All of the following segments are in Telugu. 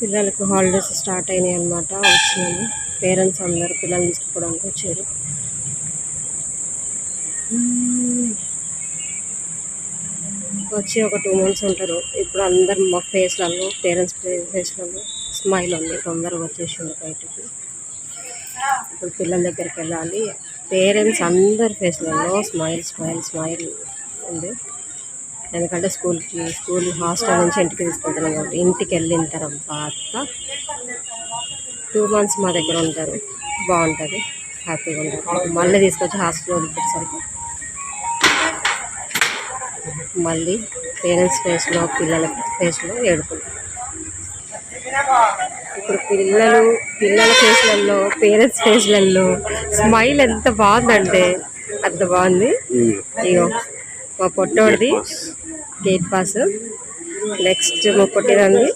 పిల్లలకు హాలిడేస్ స్టార్ట్ అయినాయి అన్నమాట. వచ్చినాము, పేరెంట్స్ అందరు పిల్లల్ని తీసుకోవడానికి వచ్చారు. వచ్చి ఒక 2 months ఉంటారు. ఇప్పుడు అందరు మా ఫేస్లలో, పేరెంట్స్ ఫేస్లలో స్మైల్ ఉంది. తొందరగా వచ్చేసింది బయటికి. ఇప్పుడు పిల్లల దగ్గరికి వెళ్ళాలి. పేరెంట్స్ అందరి ఫేస్లలో స్మైల్ స్మైల్ స్మైల్ ఉంది. ఎందుకంటే స్కూల్ హాస్టల్ నుంచి ఇంటికి తీసుకెళ్తున్నాం కాబట్టి. ఇంటికి వెళ్ళిన తర్వాత 2 months మా దగ్గర ఉంటారు. బాగుంటుంది, హ్యాపీగా ఉంటారు. మళ్ళీ తీసుకొచ్చి హాస్టల్ వదిలిపెట్టేసరికి మళ్ళీ పేరెంట్స్ ఫేస్లో, పిల్లల ఫేస్లో ఏడుపులు. ఇప్పుడు పిల్లల ఫేస్లలో, పేరెంట్స్ ఫేస్లలో స్మైల్ ఎంత బాగుందంటే అంత బాగుంది. ఇగో మా పొట్టోడిది గేట్ పాస్, నెక్స్ట్ మా పొట్టిదండి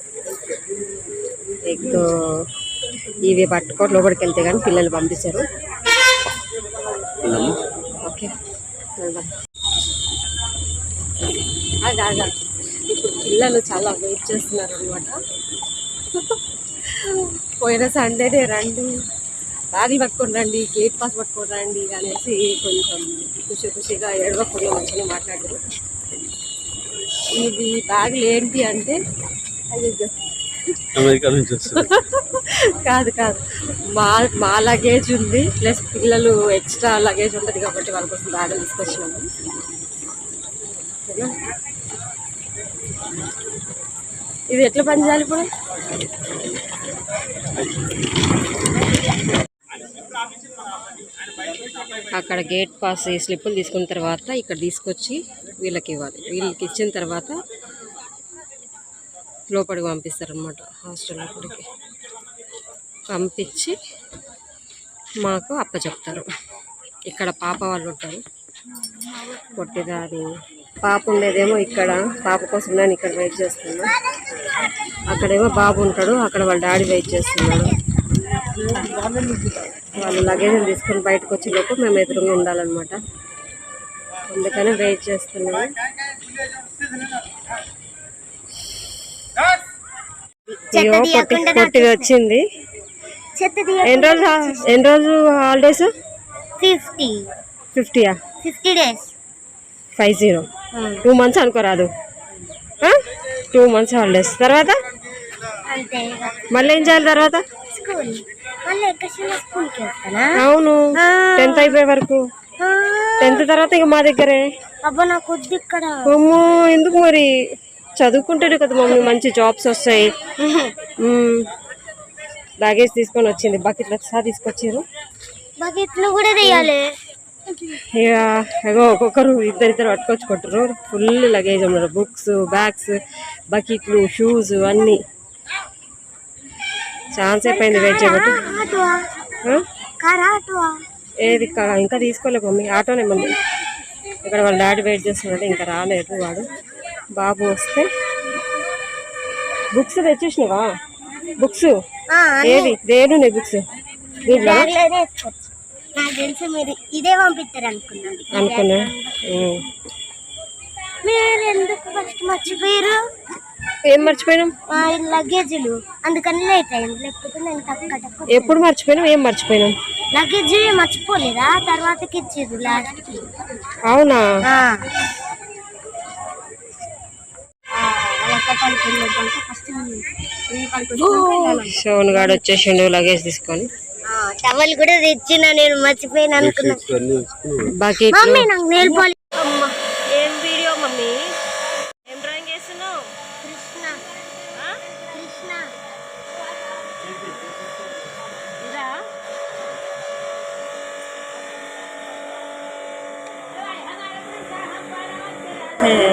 ఇవి పట్టుకొని లోపలికి వెళ్తే కానీ పిల్లలు పంపించారు. ఓకే, వెళ్దాం. ఇప్పుడు పిల్లలు చాలా వెయిట్ చేస్తున్నారు అనమాట. పోయిన సండేనే రండి, బ్యాగులు పట్టుకొని రండి, గేట్ పాస్ పట్టుకొని రండి అనేసి కొంచెం ఖుషిగా ఏడవకుండా మంచిగా మాట్లాడారు. ఇది బ్యాగులు ఏంటి అంటే అమెరికా నుంచి కాదు మా లగేజ్ ఉంది, ప్లస్ పిల్లలు ఎక్స్ట్రా లగేజ్ ఉంటుంది కాబట్టి వాళ్ళ కోసం బ్యాగులు తీసుకొచ్చినాము. ఓకేనా, ఇది ఎట్లా పని చేయాలి ఇప్పుడు? అక్కడ గేట్ పాస్ స్లిప్పులు తీసుకున్న తర్వాత ఇక్కడ తీసుకొచ్చి వీళ్ళకి ఇవ్వాలి. వీళ్ళకి ఇచ్చిన తర్వాత లోపలికి పంపిస్తారనమాట. హాస్టల్ లోపలికి పంపించి మాకు అప్పచెప్తారు. ఇక్కడ పాప వాళ్ళు ఉంటారు. పొట్టిదారి పాప ఉండేదేమో ఇక్కడ. పాప కోసం నేను ఇక్కడ వెయిట్ చేస్తున్నా. అక్కడేమో బాబు ఉంటాడు, అక్కడ వాళ్ళ డాడీ వెయిట్ చేస్తున్నాడు. వాళ్ళు లగేజ్ తీసుకొని బయటకు వచ్చే లోపు మేము ఎదురుగా ఉండాలన్నమాట. అందుకని వెయిట్ చేస్తున్నాము. పొట్టిగా వచ్చింది. ఎన్ని రోజు holidays? 50 days. 50 2 months అనుకోరాదు. 2 months holidays. తర్వాత మళ్ళీ ఏం చేయాలి? తర్వాత అవును, 10th అయిపోయే వరకు. 10th తర్వాత ఇక మా దగ్గరే. అమ్మో, ఎందుకు మరి? చదువుకుంటాడు కదా మమ్మీ, మంచి జాబ్స్ వస్తాయి. లగేజ్ తీసుకొని వచ్చింది, బకెట్లు సహా తీసుకొచ్చారు. బకెట్లు కూడా తీయాలి. ఇక ఒక్కొక్కరు ఇద్దరు పట్టుకొచ్చుకుంటారు. ఫుల్ లగేజ్ ఉన్నారు. బుక్స్, బ్యాగ్స్, బకెట్లు, షూస్ అన్నీ. ఛాన్స్ అయిపోయింది వెయిట్ చేయబట్టి. ఏది ఇంకా తీసుకోలేదు మమ్మీ, ఆటోనే మమ్మీ. ఇక్కడ వాళ్ళ డాడీ వెయిట్ చేస్తున్నాడు, ఇంకా రాలేదు వాడు. బాబు వస్తే బుక్స్ తెచ్చేసినావా? బుక్స్ ఏది దేని బుక్స్? ఇదే పంపిస్తారు అనుకున్నా. మీరు ఎందుకు ఫస్ట్ మర్చిపోయారు? ఏం మర్చిపోయినాం? లగేజీలు, అందుకని లేట్ అయింది. లేకపోతే నేను ఎప్పుడు మర్చిపోయినాం? ఏం మర్చిపోయినాం? లగేజ్ మర్చిపోలేదా? తర్వాతకి ఇచ్చారు లాస్ట్ కి. అవునా? సోన్ గాడు వచ్చేసిండు లగేజ్ తీసుకొని. టవల్ కూడా తెచ్చిన, నేను మర్చిపోయినా అనుకున్నా. బకెట్. ఏం వీడియో మమ్మీ? ఏం డ్రాయింగ్ చేస్తున్నావు? కృష్ణ.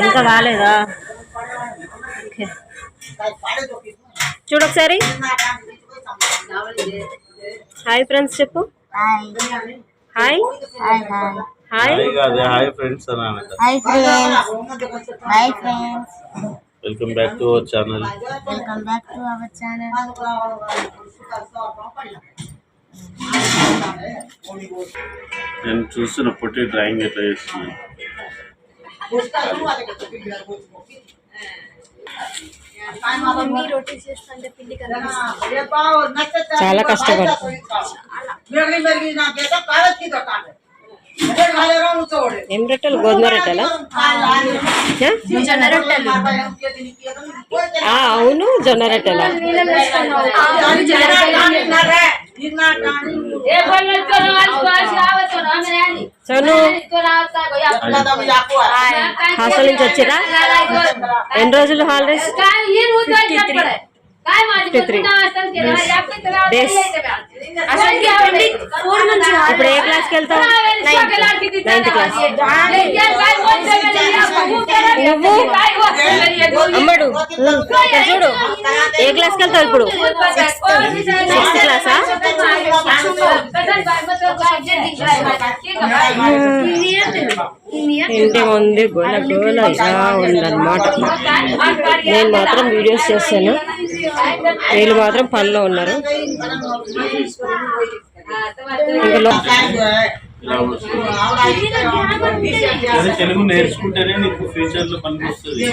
ఇంకా రాలేదా? చూడొకసారి. హాయ్ ఫ్రెండ్స్ చెప్పు. Hi friends. Welcome back to our channel. నేను చూస్తున్న పొట్టి డ్రాయింగ్ ఎట్లా చేస్తున్నాను. మమ్మీ రొట్టె చేస్తుంటే పిండి కదా చాలా కష్టపడుతుంది. ఏం రొట్టెలు? గోధుమ రొట్టెలా? జొన్న రొట్టెలు. అవును, జొన్న రొట్టెలా? సోను హాస్టల్ నుంచి వచ్చిరా? ఎన్ని రోజులు హాలిడేస్? 53 డేస్. ఇప్పుడు ఏ క్లాస్కి వెళ్తావు? 9th class. నువ్వు అమ్మడు చూడు, ఏ క్లాస్కి వెళ్తావు ఇప్పుడు? 6th క్లాసా? ఇంటి ముందు గోల గోల ఇలా ఉందన్నమాట. నేను మాత్రం వీడియోస్ చేస్తాను, వీళ్ళు మాత్రం పనిలో ఉన్నారు. తెలుగు నేర్చుకుంటేనే నీకు ఫ్యూచర్ లో పనికి వస్తుంది.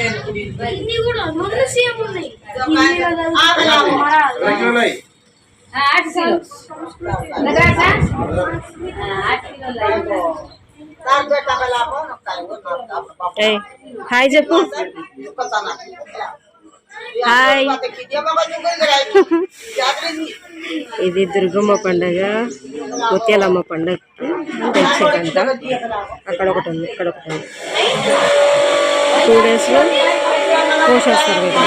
హాయ్ చెప్పు. హాయ్. ఇది దుర్గమ్మ పండగ, ముత్యాలమ్మ పండగకి తెచ్చేటంట. అక్కడ ఒకటి ఉంది, ఇక్కడ ఒకటి ఉంది. 2 days లో కోసేస్తారు కదా.